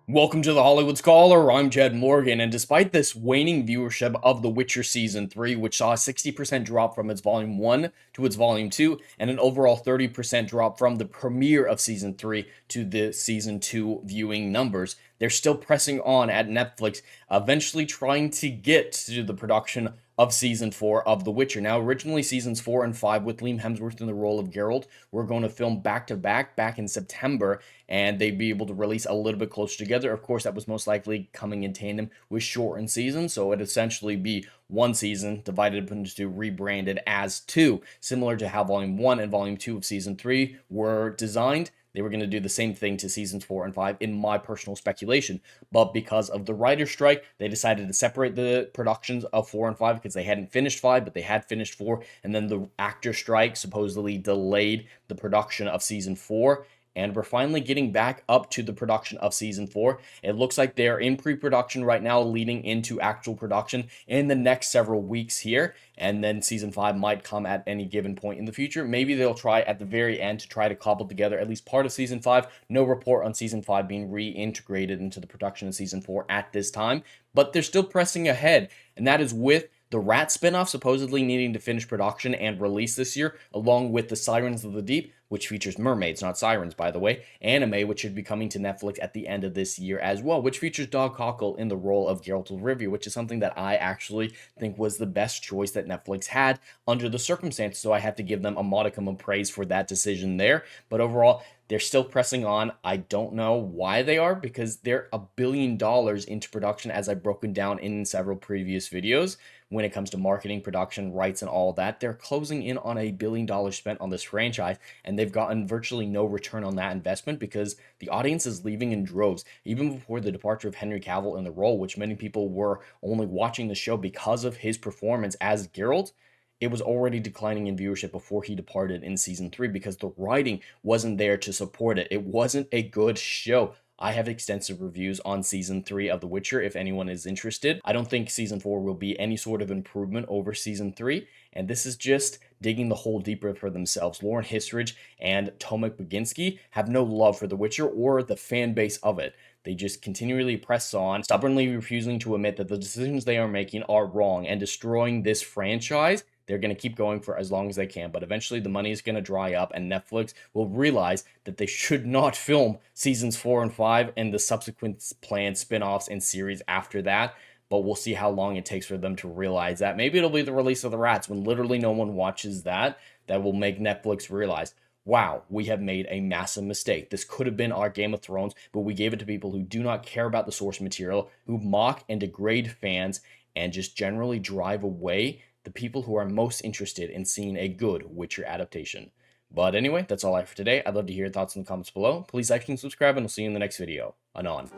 Welcome to the Hollywood Scholar. I'm Jed Morgan, and despite this waning viewership of The Witcher Season 3, which saw a 60% drop from its Volume 1 to its Volume 2, and an overall 30% drop from the premiere of Season 3 to the Season 2 viewing numbers, they're still pressing on at Netflix, eventually trying to get to the production of Season 4 of The Witcher. Now, originally Seasons 4 and 5, with Liam Hemsworth in the role of Geralt, were going to film back-to-back back in September, and they'd be able to release a little bit closer together. Of course, that was most likely coming in tandem with shortened seasons, so it'd essentially be one season divided up into two, rebranded as two, similar to how Volume 1 and Volume 2 of Season 3 were designed. They were going to do the same thing to Seasons 4 and 5, in my personal speculation. But because of the writer's strike, they decided to separate the productions of 4 and 5 because they hadn't finished 5, but they had finished 4. And then the actor strike supposedly delayed the production of Season 4. And we're finally getting back up to the production of Season 4. It looks like they're in pre-production right now, leading into actual production in the next several weeks here. And then Season 5 might come at any given point in the future. Maybe they'll try at the very end to try to cobble together at least part of Season 5. No report on Season 5 being reintegrated into the production of Season 4 at this time. But they're still pressing ahead, and that is with the Rat spinoff supposedly needing to finish production and release this year, along with the Sirens of the Deep, which features mermaids, not sirens, by the way, anime, which should be coming to Netflix at the end of this year as well, which features Dog Cockle in the role of Geralt of Rivia, which is something that I actually think was the best choice that Netflix had under the circumstances, so I have to give them a modicum of praise for that decision there. But overall, they're still pressing on. I don't know why they are, because they're $1 billion into production, as I've broken down in several previous videos. When it comes to marketing, production, rights, and all that, they're closing in on $1 billion spent on this franchise, and they've gotten virtually no return on that investment because the audience is leaving in droves. Even before the departure of Henry Cavill in the role, which many people were only watching the show because of his performance as Geralt, it was already declining in viewership before he departed in Season 3 because the writing wasn't there to support it. It wasn't a good show. I have extensive reviews on Season 3 of The Witcher if anyone is interested. I don't think Season 4 will be any sort of improvement over Season 3, and this is just digging the hole deeper for themselves. Lauren Hissrich and Tomek Baginski have no love for The Witcher or the fan base of it. They just continually press on, stubbornly refusing to admit that the decisions they are making are wrong and destroying this franchise. They're going to keep going for as long as they can, but eventually the money is going to dry up and Netflix will realize that they should not film Seasons 4 and 5 and the subsequent planned spin-offs and series after that. But we'll see how long it takes for them to realize that. Maybe it'll be the release of the Rats, when literally no one watches that will make Netflix realize, wow, we have made a massive mistake. This could have been our Game of Thrones, but we gave it to people who do not care about the source material, who mock and degrade fans, and just generally drive away the people who are most interested in seeing a good Witcher adaptation. But anyway, that's all I have for today. I'd love to hear your thoughts in the comments below. Please like and subscribe, and I'll see you in the next video. Anon.